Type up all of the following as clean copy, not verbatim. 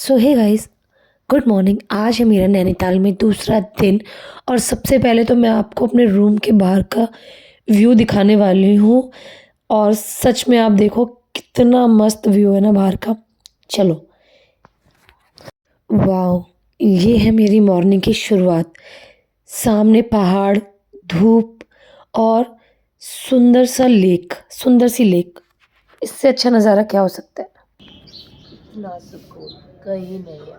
सो हे guys, good morning. आज है मेरा नैनीताल में दूसरा दिन और सबसे पहले तो मैं आपको अपने रूम के बाहर का व्यू दिखाने वाली हूँ। और सच में आप देखो कितना मस्त व्यू है ना बाहर का। चलो, वाओ, ये है मेरी मॉर्निंग की शुरुआत। सामने पहाड़, धूप और सुंदर सी लेक। इससे अच्छा नज़ारा क्या हो सकता है। इतना सुकून कहीं नहीं है।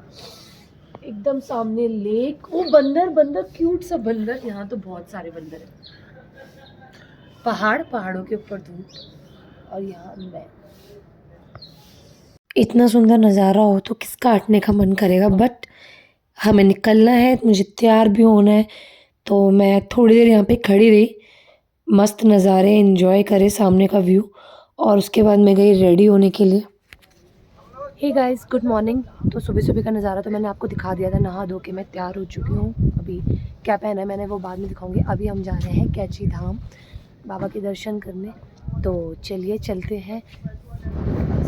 एकदम सामने लेक। वो बंदर बंदर, क्यूट सा बंदर। यहाँ तो बहुत सारे बंदर हैं। पहाड़ों के ऊपर धूप और यहाँ मैं। इतना सुंदर नज़ारा हो तो किसका हटने का मन करेगा। बट हमें निकलना है, मुझे तैयार भी होना है। तो मैं थोड़ी देर यहाँ पे खड़ी रही, मस्त नज़ारे एंजॉय करे, सामने का व्यू। और उसके बाद मैं गई रेडी होने के लिए। Hey guys, good morning. तो सुबह सुबह का नज़ारा तो मैंने आपको दिखा दिया था। नहा धो के मैं तैयार हो चुकी हूँ। अभी क्या पहना है मैंने वो बाद में दिखाऊंगी। अभी हम जा रहे हैं कैची धाम बाबा के दर्शन करने। तो चलिए चलते हैं।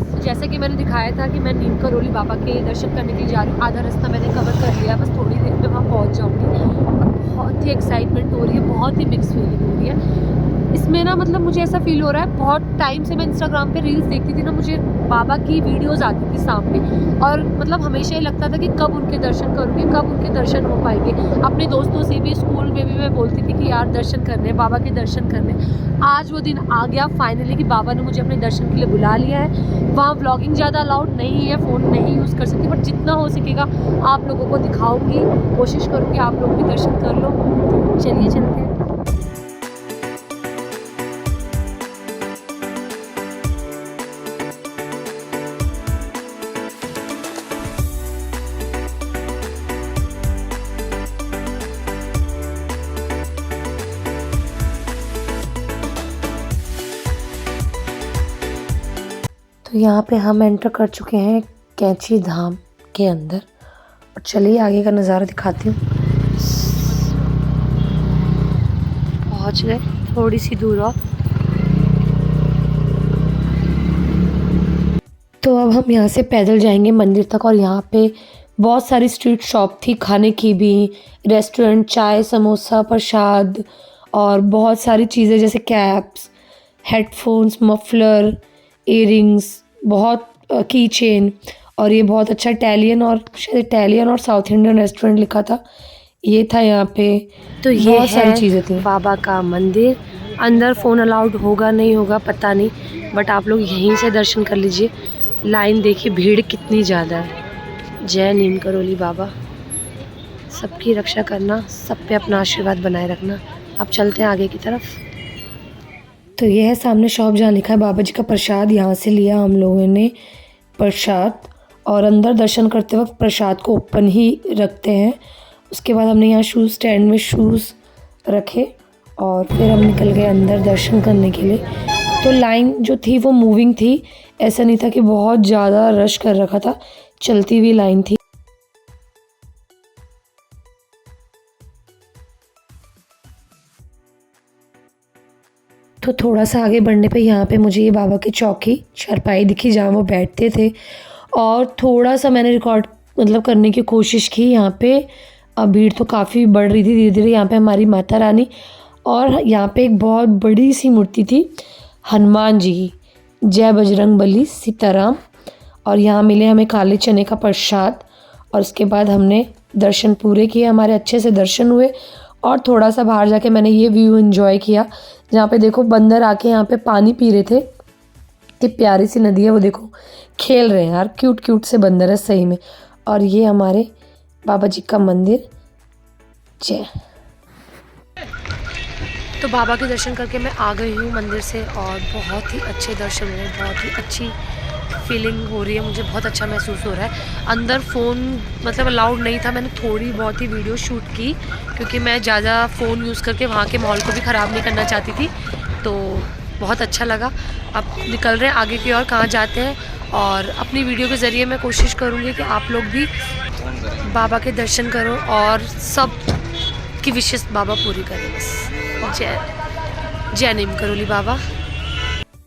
तो जैसे कि मैंने दिखाया था कि मैं नीम करोली बाबा के दर्शन करने के लिए जा रही हूँ। आधा रास्ता मैंने कवर कर लिया, बस थोड़ी देर में वहाँ पहुँच जाऊँगी। और बहुत ही एक्साइटमेंट हो रही है, बहुत ही मिक्स फीलिंग हो रही है इसमें ना। मतलब मुझे ऐसा फील हो रहा है, बहुत टाइम से मैं इंस्टाग्राम पे रील्स देखती थी ना, मुझे बाबा की वीडियोस आती थी सामने। और मतलब हमेशा ही लगता था कि कब उनके दर्शन करूँगी, कब उनके दर्शन हो पाएंगे। अपने दोस्तों से भी, स्कूल में भी मैं बोलती थी कि यार दर्शन करने, बाबा के दर्शन करने। आज वो दिन आ गया फाइनली कि बाबा ने मुझे अपने दर्शन के लिए बुला लिया है। वहाँ व्लॉगिंग ज़्यादा अलाउड नहीं है, फ़ोन नहीं यूज़ कर सकती, बट जितना हो सकेगा आप लोगों को दिखाऊँगी, कोशिश करूँगी आप लोग भी दर्शन कर लो। तो चलिए चलते हैं। तो यहाँ पे हम एंटर कर चुके हैं कैची धाम के अंदर। और चलिए आगे का नज़ारा दिखाती हूँ। पहुँच गए, थोड़ी सी दूर और। तो अब हम यहाँ से पैदल जाएंगे मंदिर तक। और यहाँ पे बहुत सारी स्ट्रीट शॉप थी खाने की भी, रेस्टोरेंट, चाय, समोसा, प्रसाद और बहुत सारी चीज़ें जैसे कैप्स, हेडफोन्स, मफलर, इयररिंग्स, बहुत की चेन। और ये बहुत अच्छा इटालियन और शायद इटालियन और साउथ इंडियन रेस्टोरेंट लिखा था, ये था यहाँ पे। तो ये बहुत सारी चीज़ें थी। बाबा का मंदिर। अंदर फ़ोन अलाउड होगा नहीं होगा पता नहीं, बट आप लोग यहीं से दर्शन कर लीजिए। लाइन देखिए, भीड़ कितनी ज़्यादा है। जय नीम करोली बाबा, सबकी रक्षा करना, सब पे अपना आशीर्वाद बनाए रखना। अब चलते हैं आगे की तरफ। तो ये है सामने शॉप जहाँ लिखा है बाबा जी का प्रसाद। यहाँ से लिया हम लोगों ने प्रसाद। और अंदर दर्शन करते वक्त प्रसाद को ओपन ही रखते हैं। उसके बाद हमने यहाँ शूज़ स्टैंड में शूज़ रखे और फिर हम निकल गए अंदर दर्शन करने के लिए। तो लाइन जो थी वो मूविंग थी, ऐसा नहीं था कि बहुत ज़्यादा रश कर रखा था, चलती हुई लाइन थी। तो थोड़ा सा आगे बढ़ने पे यहाँ पे मुझे ये बाबा की चौकी, चारपाई दिखी जहाँ वो बैठते थे। और थोड़ा सा मैंने रिकॉर्ड करने की कोशिश की यहाँ पे। अब भीड़ तो काफ़ी बढ़ रही थी धीरे धीरे। यहाँ पे हमारी माता रानी और यहाँ पे एक बहुत बड़ी सी मूर्ति थी हनुमान जी की। जय बजरंग बली, सीताराम। और यहाँ मिले हमें काले चने का प्रसाद। और उसके बाद हमने दर्शन पूरे किए, हमारे अच्छे से दर्शन हुए। और थोड़ा सा बाहर जाके मैंने ये व्यू एंजॉय किया जहाँ पे देखो बंदर आके यहाँ पे पानी पी रहे थे। कितनी प्यारी सी नदी है, वो देखो खेल रहे हैं यार, क्यूट क्यूट से बंदर है सही में। और ये हमारे बाबा जी का मंदिर। जय। तो बाबा के दर्शन करके मैं आ गई हूँ मंदिर से और बहुत ही अच्छे दर्शन हुए, बहुत ही अच्छी फीलिंग हो रही है मुझे, बहुत अच्छा महसूस हो रहा है। अंदर फ़ोन अलाउड नहीं था, मैंने थोड़ी बहुत ही वीडियो शूट की क्योंकि मैं ज़्यादा फ़ोन यूज़ करके वहाँ के माहौल को भी ख़राब नहीं करना चाहती थी। तो बहुत अच्छा लगा। अब निकल रहे हैं आगे की ओर, कहाँ जाते हैं। और अपनी वीडियो के ज़रिए मैं कोशिश करूँगी कि आप लोग भी बाबा के दर्शन करो और सब की विशेष बाबा पूरी करें बस। जय नीम करोली बाबा।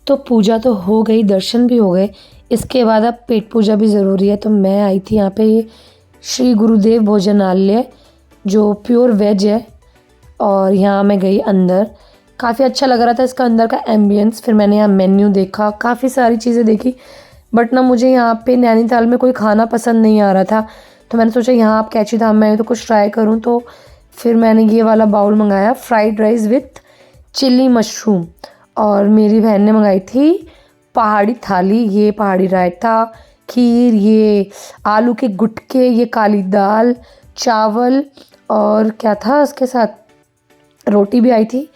तो पूजा तो हो गई, दर्शन भी हो गए। इसके बाद अब पेट पूजा भी ज़रूरी है, तो मैं आई थी यहाँ पे ये श्री गुरुदेव भोजनालय जो प्योर वेज है। और यहाँ मैं गई अंदर, काफ़ी अच्छा लग रहा था इसका अंदर का एम्बियंस। फिर मैंने यहाँ मेन्यू देखा, काफ़ी सारी चीज़ें देखी, बट ना मुझे यहाँ पे नैनीताल में कोई खाना पसंद नहीं आ रहा था। तो मैंने सोचा यहाँ आप कैची धाम में आए तो कुछ ट्राई करूँ, तो फिर मैंने ये वाला बाउल मंगाया, fried rice with chilli mushroom. और मेरी बहन ने मंगाई थी पहाड़ी थाली, ये पहाड़ी रायता, खीर, ये आलू के गुटके, ये काली दाल, चावल, और क्या था उसके साथ, रोटी भी आई थी।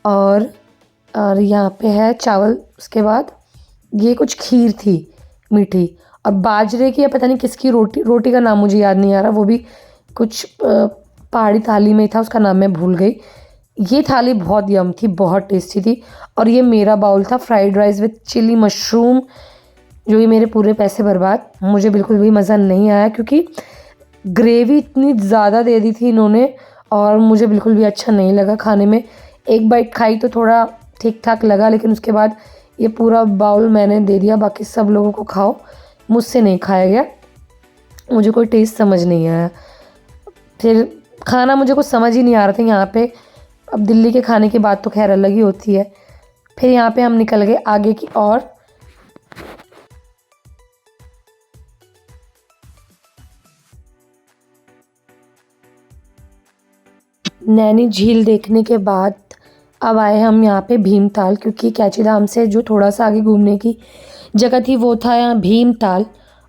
और यहाँ पे है चावल। उसके बाद ये कुछ खीर थी मीठी, और बाजरे की या पता नहीं किसकी रोटी का नाम मुझे याद नहीं आ रहा, वो भी कुछ पहाड़ी थाली में था, उसका नाम मैं भूल गई। ये थाली बहुत यम थी, बहुत टेस्टी थी। और ये मेरा बाउल था fried rice with chili mushroom, जो ये मेरे पूरे पैसे बर्बाद, मुझे बिल्कुल भी मज़ा नहीं आया क्योंकि ग्रेवी इतनी ज़्यादा दे दी थी इन्होंने और मुझे बिल्कुल भी अच्छा नहीं लगा खाने में। एक बाइट खाई तो थोड़ा ठीक ठाक लगा, लेकिन उसके बाद ये पूरा बाउल मैंने दे दिया, बाकी सब लोगों को खाओ, मुझसे नहीं खाया गया, मुझे कोई टेस्ट समझ नहीं आया। फिर खाना मुझे कुछ समझ ही नहीं आ रहा था यहाँ पे। अब दिल्ली के खाने की बात तो खैर अलग ही होती है। फिर यहाँ पे हम निकल गए आगे की ओर। नैनी झील देखने के बाद अब आए हम यहाँ पे भीमताल, क्योंकि कैची धाम से जो थोड़ा सा आगे घूमने की जगह थी वो था यहाँ भीमताल।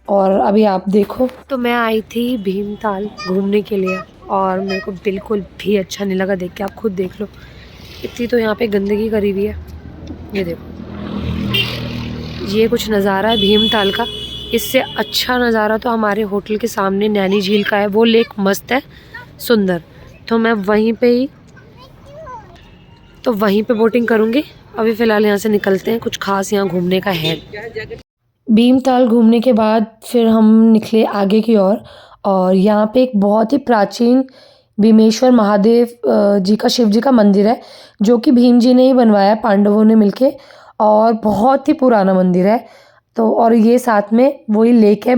और अभी आप देखो, तो मैं आई थी भीमताल घूमने के लिए और मेरे को बिल्कुल भी अच्छा नहीं लगा देख के। आप खुद देख लो, इतनी तो यहाँ पे गंदगी करी हुई है। ये देखो, ये कुछ नज़ारा है भीमताल का। इससे अच्छा नज़ारा तो हमारे होटल के सामने नैनी झील का है, वो लेक मस्त है, सुंदर। तो मैं वहीं पे बोटिंग करूँगी। अभी फ़िलहाल यहाँ से निकलते हैं, कुछ खास यहाँ घूमने का है। भीमताल घूमने के बाद फिर हम निकले आगे की ओर। और यहाँ पे एक बहुत ही प्राचीन भीमेश्वर महादेव जी का, शिव जी का मंदिर है, जो कि भीम जी ने ही बनवाया, पांडवों ने मिलके, और बहुत ही पुराना मंदिर है। तो और ये साथ में वही लेक है,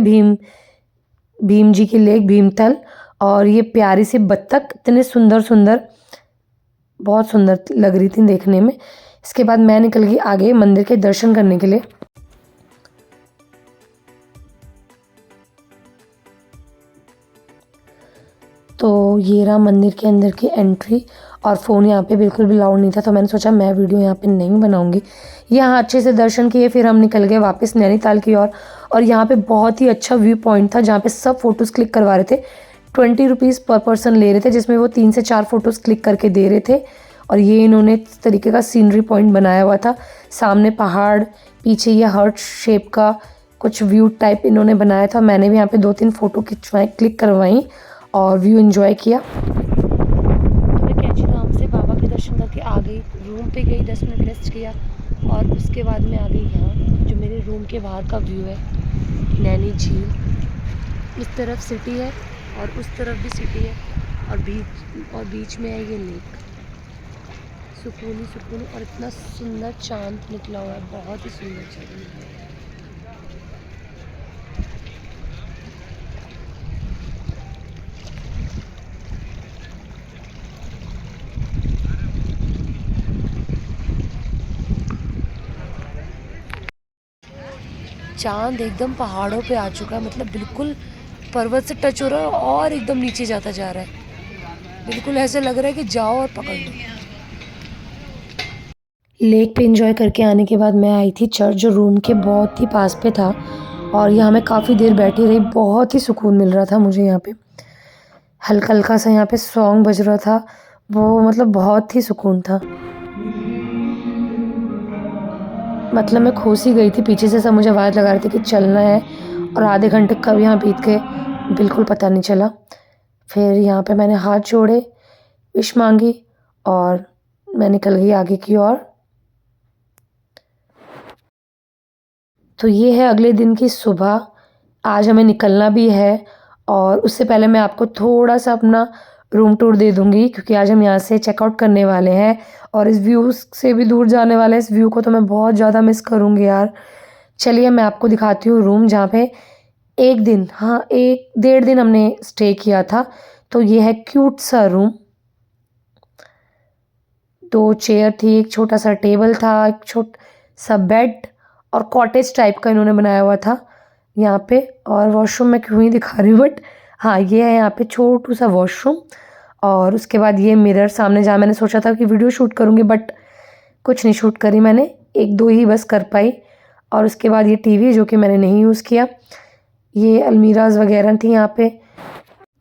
भीम जी की लेक भीमताल। और ये प्यारी सी बत्तख, इतने सुंदर सुंदर, बहुत सुंदर लग रही थी देखने में। इसके बाद मैं निकल गई आगे मंदिर के दर्शन करने के लिए। तो ये रहा मंदिर के अंदर की एंट्री, और फ़ोन यहाँ पे बिल्कुल भी अलाउड नहीं था, तो मैंने सोचा मैं वीडियो यहाँ पे नहीं बनाऊंगी। यहाँ अच्छे से दर्शन किए, फिर हम निकल गए वापस नैनीताल की ओर। और यहाँ पे बहुत ही अच्छा व्यू पॉइंट था जहाँ पे सब फ़ोटोज़ क्लिक करवा रहे थे। 20 रुपीज़ पर पर्सन ले रहे थे, जिसमें वो 3 से 4 फ़ोटोज़ क्लिक करके दे रहे थे। और ये इन्होंने इस तरीके का सीनरी पॉइंट बनाया हुआ था, सामने पहाड़, पीछे ये हार्ट शेप का कुछ व्यू टाइप इन्होंने बनाया था। मैंने भी यहाँ पे 2-3 फ़ोटो खिंचवाई, क्लिक करवाई और व्यू एंजॉय किया। मैं कैची धाम से बाबा के दर्शन करके आ गई, रूम पे गई, 10 मिनट रेस्ट किया, और उसके बाद मैं आ गई यहाँ, जो मेरे रूम के बाहर का व्यू है, नैनी झील। इस तरफ सिटी है और उस तरफ भी सिटी है, और बीच में है ये लेक। सुकून ही सुकून, और इतना सुंदर चांद निकला हुआ है, बहुत ही सुंदर चांद है। चांद एकदम पहाड़ों पे आ चुका है, मतलब बिल्कुल पर्वत से टच हो रहा है और एकदम नीचे जाता जा रहा है। बिल्कुल ऐसे लग रहा है कि जाओ और पकड़ लो। लेक पे एंजॉय करके आने के बाद मैं आई थी चर्च, जो रूम के बहुत ही पास पे था, और यहाँ मैं काफ़ी देर बैठी रही, बहुत ही सुकून मिल रहा था मुझे यहाँ पे। हल्का हल्का सा यहाँ पे सॉन्ग बज रहा था, वो मतलब बहुत ही सुकून था। मतलब मैं खो सी गई थी, पीछे से सब मुझे आवाज़ लगा रहे थे कि चलना है, और आधे घंटे कब यहाँ बीत गए बिल्कुल पता नहीं चला। फिर यहाँ पे मैंने हाथ जोड़े, विश मांगी, और मैं निकल गई आगे की ओर। तो ये है अगले दिन की सुबह, आज हमें निकलना भी है। और उससे पहले मैं आपको थोड़ा सा अपना रूम टूर दे दूँगी, क्योंकि आज हम यहाँ से चेकआउट करने वाले हैं और इस व्यू से भी दूर जाने वाले हैं। इस व्यू को तो मैं बहुत ज़्यादा मिस करूँगी यार। चलिए मैं आपको दिखाती हूँ रूम जहाँ पे एक दिन, हाँ 1 डेढ़ दिन हमने स्टे किया था। तो ये है क्यूट सा रूम। 2 चेयर थी, एक छोटा सा टेबल था, एक छोटा सा बेड और कॉटेज टाइप का इन्होंने बनाया हुआ था यहाँ पे। और वॉशरूम मैं क्यों ही दिखा रही हूँ, बट हाँ ये है यहाँ पे छोटू सा वॉशरूम। और उसके बाद ये मिरर सामने, जहाँ मैंने सोचा था कि वीडियो शूट करूँगी बट कुछ नहीं शूट करी मैंने, 1-2 ही बस कर पाई। और उसके बाद ये टीवी जो कि मैंने नहीं यूज़ किया। ये अलमीराज वगैरह थी यहाँ पे,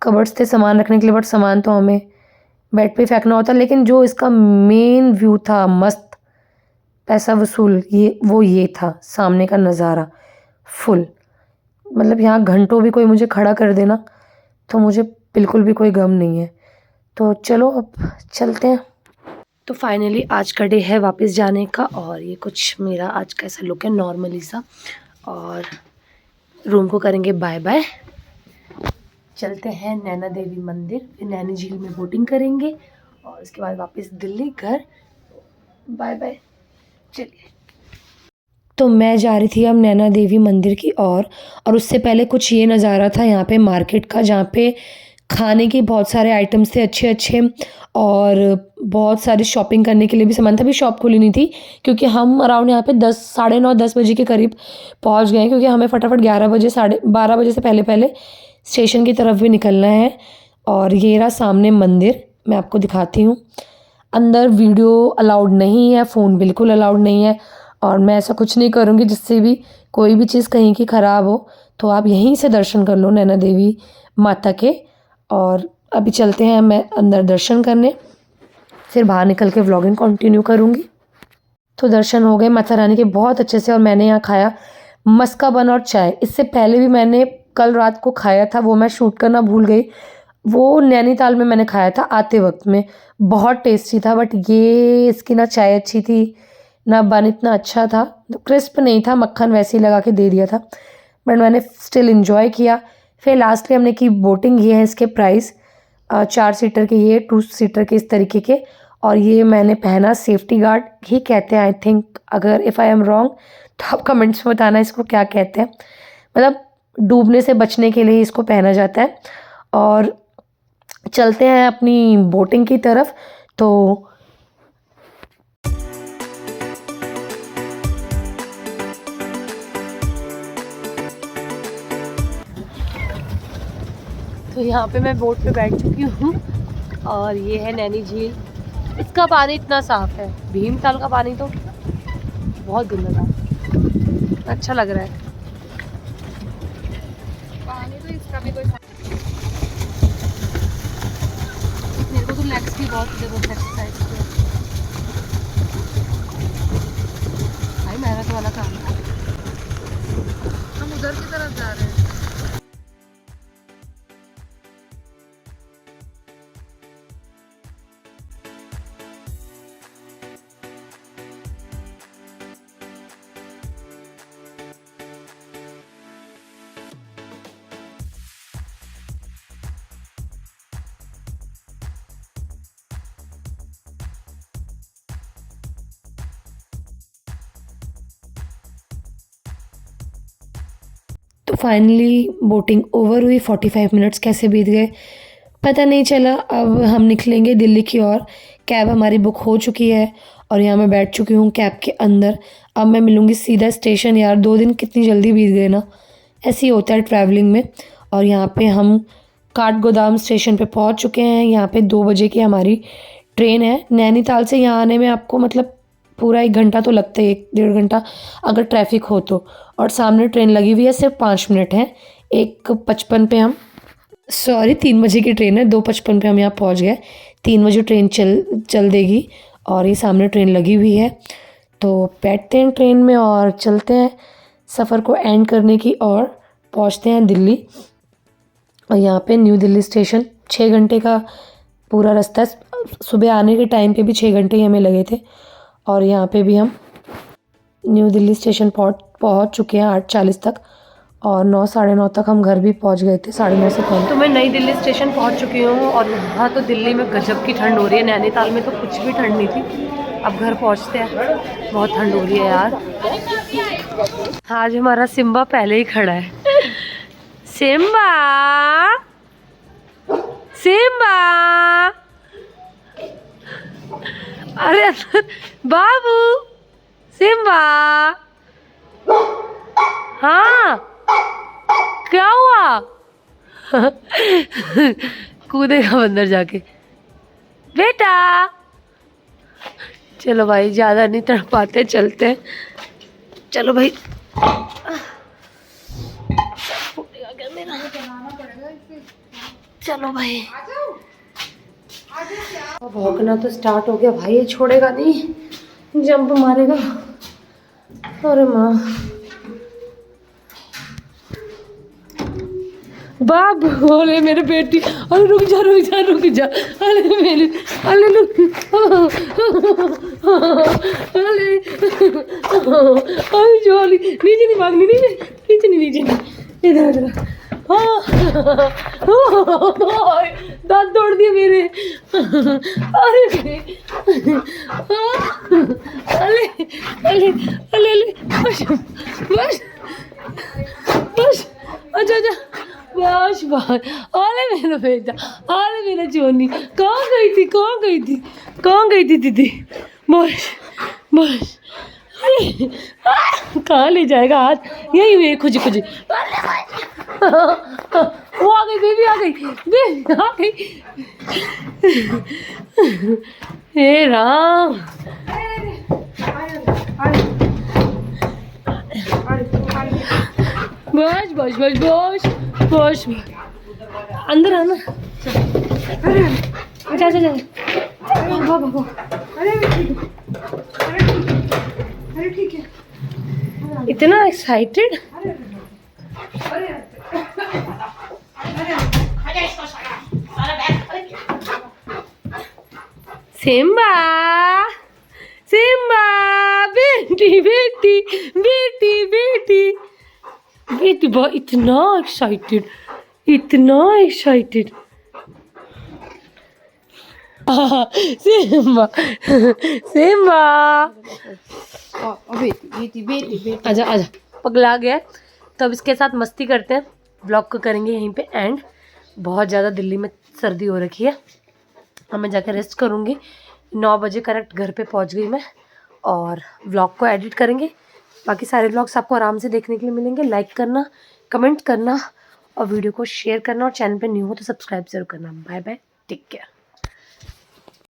कबर्ड्स थे सामान रखने के लिए, बट सामान तो हमें बेड पे फेंकना होता। लेकिन जो इसका मेन व्यू था मस्त, पैसा वसूल, ये था सामने का नज़ारा फुल। मतलब यहाँ घंटों भी कोई मुझे खड़ा कर देना तो मुझे बिल्कुल भी कोई गम नहीं है। तो चलो अब चलते हैं। तो फाइनली आज का डे है वापस जाने का, और ये कुछ मेरा आज का ऐसा लुक है नॉर्मली सा। और रूम को करेंगे बाय बाय, चलते हैं नैना देवी मंदिर, फिर नैनी झील में बोटिंग करेंगे और उसके बाद वापस दिल्ली घर। बाय बाय, चलिए। तो मैं जा रही थी अब नैना देवी मंदिर की ओर, और उससे पहले कुछ ये नज़ारा था यहाँ पे मार्केट का, जहाँ पे खाने के बहुत सारे आइटम्स थे अच्छे अच्छे, और बहुत सारी शॉपिंग करने के लिए भी सामान था। अभी शॉप खुली नहीं थी क्योंकि हम अराउंड यहाँ पे 10 साढ़े 9 10 बजे के करीब पहुँच गए, क्योंकि हमें फटाफट 11 बजे 12:30 बजे से पहले पहले स्टेशन की तरफ भी निकलना है। और ये रहा सामने मंदिर, मैं आपको दिखाती हूँ। अंदर वीडियो अलाउड नहीं है, फ़ोन बिल्कुल अलाउड नहीं है, और मैं ऐसा कुछ नहीं करूँगी जिससे भी कोई भी चीज़ कहीं की ख़राब हो। तो आप यहीं से दर्शन कर लो नैना देवी माता के। और अभी चलते हैं मैं अंदर दर्शन करने, फिर बाहर निकल के व्लॉगिंग कंटिन्यू करूँगी। तो दर्शन हो गए माता रानी के बहुत अच्छे से, और मैंने यहाँ खाया मस्का बन और चाय। इससे पहले भी मैंने कल रात को खाया था, वो मैं शूट करना भूल गई। वो नैनीताल में मैंने खाया था आते वक्त में, बहुत टेस्टी था। बट ये इसकी ना चाय अच्छी थी ना बन इतना अच्छा था, क्रिस्प नहीं था, मक्खन वैसे ही लगा के दे दिया था, बट मैंने स्टिल इन्जॉय किया। फिर लास्टली हमने की बोटिंग। ये है इसके प्राइस, 4 सीटर के, ये 2 सीटर के इस तरीके के। और ये मैंने पहना सेफ्टी गार्ड ही कहते हैं आई थिंक, अगर इफ़ आई एम रॉन्ग तो आप कमेंट्स में बताना इसको क्या कहते हैं। मतलब डूबने से बचने के लिए इसको पहना जाता है। और चलते हैं अपनी बोटिंग की तरफ। तो यहाँ पे मैं बोट पे बैठ चुकी हूँ, और ये है नैनी झील। इसका पानी इतना साफ़ है, भीमताल का पानी तो बहुत गंदा था। अच्छा लग रहा है पानी, तो इसका भी कोई मेरे को तो लेग्स की बहुत एक्सरसाइज की भाई, मेहनत वाला काम था। हम उधर की तरफ जा रहे हैं। तो फाइनली बोटिंग ओवर हुई। 45 मिनट्स कैसे बीत गए पता नहीं चला। अब हम निकलेंगे दिल्ली की ओर। कैब हमारी बुक हो चुकी है और यहाँ मैं बैठ चुकी हूँ कैब के अंदर। अब मैं मिलूँगी सीधा स्टेशन। यार 2 दिन कितनी जल्दी बीत गए ना, ऐसे ही होता है ट्रैवलिंग में। और यहाँ पे हम काठगोदाम स्टेशन पे पहुँच चुके हैं। यहाँ पे 2 बजे की हमारी ट्रेन है। नैनीताल से यहाँ आने में आपको मतलब पूरा 1 घंटा तो लगता है, 1 डेढ़ घंटा अगर ट्रैफिक हो तो। और सामने ट्रेन लगी हुई है, सिर्फ 5 मिनट है। 1:55 पे हम, सॉरी 3 बजे की ट्रेन है, 2:55 पे हम यहाँ पहुँच गए। 3 बजे ट्रेन चल देगी और ये सामने ट्रेन लगी हुई है। तो बैठते हैं ट्रेन में और चलते हैं सफ़र को एंड करने की और पहुँचते हैं दिल्ली। और यहाँ पे न्यू दिल्ली स्टेशन 6 घंटे का पूरा रास्ता है। सुबह आने के टाइम पे भी 6 घंटे ही हमें लगे थे। और यहाँ पे भी हम न्यू दिल्ली स्टेशन पहुँच चुके हैं 8:40 तक, और 9 साढ़े 9 तक हम घर भी पहुँच गए थे, 9:30 से पहले। तो मैं नई दिल्ली स्टेशन पहुँच चुकी हूँ और यहाँ तो दिल्ली में गजब की ठंड हो रही है। नैनीताल में तो कुछ भी ठंड नहीं थी। अब घर पहुँचते हैं, बहुत ठंड हो रही है यार। आज हमारा सिम्बा पहले ही खड़ा है। सिम्बा, सिम्बा, अरे बाबू, सिम्बा, हाँ क्या हुआ? कूदेगा अंदर जाके बेटा। चलो भाई ज़्यादा नहीं तड़पाते, चलते हैं। चलो भाई, चलो भाई, भौंकना तो स्टार्ट हो गया भाई, ये छोड़ेगा नहीं, जंप मारेगा। अरे माँ, बाप बोले मेरे बेटी, अरे रुक जा रुक जा रुक जा, अरे मेरे, अरे रुक, अरे अरे जोली, नीचे नहीं भागनी, नीचे नहीं, इधर इधर। दांत तोड़ दिए मेरे, अरे अरे अरे अरे बस बस बस, अच्छा अच्छा बस बस। अरे मेरा बेटा, अरे मेरा जोनी, कहाँ गई थी दीदी? बस बस, अरे कहाँ ले जाएगा हाथ, यही मेरे खुजी खुजी। वो आ गई बेबी, आ गई हे राम। बस बस बस बस बस, अंदर आना। अच्छा अच्छा, अरे ठीक है। इतना एक्साइटेड, सिम्बा, सिम्बा, बेटी बेटी बेटी बेटी बेटी, बहुत इतना एक्साइटेड, सिम्बा सिम्बा, बेटी आजा आजा, पगला गया। तो अब इसके साथ मस्ती करते हैं, ब्लॉग को करेंगे यहीं पे एंड। बहुत ज़्यादा दिल्ली में सर्दी हो रखी है, अब मैं जाकर रेस्ट करूँगी। 9 बजे करेक्ट घर पे पहुँच गई मैं, और व्लॉग को एडिट करेंगे। बाकी सारे व्लॉग्स आपको आराम से देखने के लिए मिलेंगे। लाइक करना, कमेंट करना और वीडियो को शेयर करना, और चैनल पे न्यू हो तो सब्सक्राइब जरूर करना। Bye bye, take care.